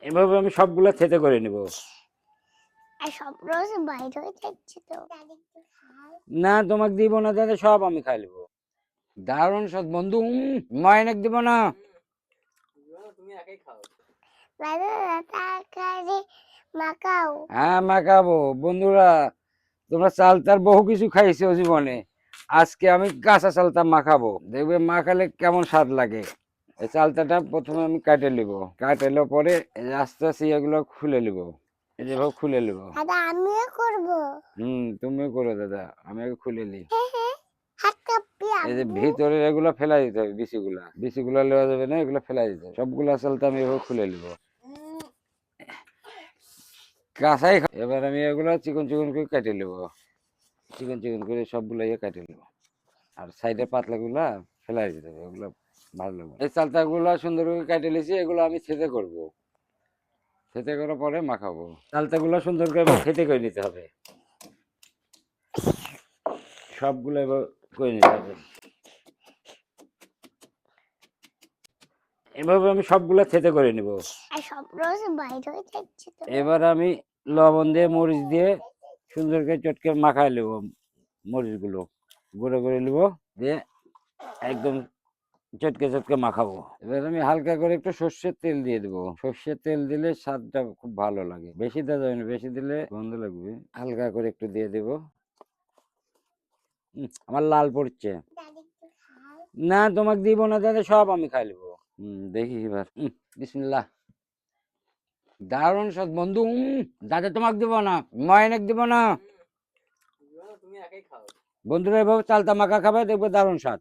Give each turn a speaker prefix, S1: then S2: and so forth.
S1: এভাবে আমি সবগুলা থেতে করে নিব।
S2: আর সব রোজ বাইরে হয়ে যাচ্ছে তো।
S1: না তোমাকে দিব না দাদা, সব আমি খাই নেবো। দারুণ স্বাদ বন্ধু। মাইনেক দিব না।
S3: তুমি একাই খাও।
S2: দাদা তাড়াতাড়ি মাখাও।
S1: হ্যাঁ মাখাবো বন্ধুরা, তোমরা চালতার বহু কিছু খাইছো জীবনে, আজকে আমি কাঁচা চালতা মাখাবো, দেখবে মাখালে কেমন স্বাদ লাগে। এই চালতাটা প্রথমে আমি কাটে নিব, কাটেলে পরে এই যে আস্তে আস্তে এগুলো খুলে নিব, এই যেভাবে খুলে নিব।
S2: দাদা আমিও করবো।
S1: তুমিও করো দাদা, আমি আগে খুলে নিই।
S2: হাত কাঁপি
S1: এই যে
S2: আব্বু।
S1: ভিতরের এগুলো ফেলাই দিতে হবে, বিচিগুলা নেওয়া যাবে না, এগুলো ফেলাই দিতে হবে। সবগুলা চালতা আমি এভাবে খুলে নিব, কাঁচাই এবার আমি এগুলো চিকন চিকন করে কেটে নেব, চিকন চিকন করে সবগুলো কেটে নেব। আর সাইডের পাতলাগুলা ফেলাই দিতে হবে, ওগুলো ভালো লাগবে। এই চালতাগুলো সুন্দর করে কেটে নিয়েছি, এগুলো আমি থেতে করব, থেতে করার পরে মাখাবো। চালতাগুলো সুন্দর করে থেতে করে নিতে হবে, সবগুলো এবার করে নিতে হবে। এভাবে আমি সবগুলো থেতে করে নিব।
S2: আর সব রোজ বাইরে হয়ে যাচ্ছে তো।
S1: এবার আমি লবণ দিয়ে মরিচ দিয়ে সুন্দর করে চটকে মাখায় নেব, মরিচগুলো গুঁড়ো করে নেব, দিয়ে একদম চটকে চটকে মাখাবো। এবার আমি হালকা করে একটু সর্ষের তেল দিয়ে দেবো, সর্ষের তেল দিলে স্বাদটা খুব ভালো লাগে, বেশি দেওয়া যাবে না, বেশি দিলে গন্ধ লাগবে। হালকা করে একটু দিয়ে দেব। আমার লাল পড়ছে। না তোমাকে দিব না দাদা, সব আমি খাই নেবো। দেখি এবার। বিসমিল্লাহ। দারুণ স্বাদ বন্ধু। দাদা তোমাকে দিব না, ময়নেক দিব না।
S3: তুমি একাই খাও।
S1: বন্ধুরা এভাবে চালতা মাখা খাবে, দেখবে দারুণ স্বাদ।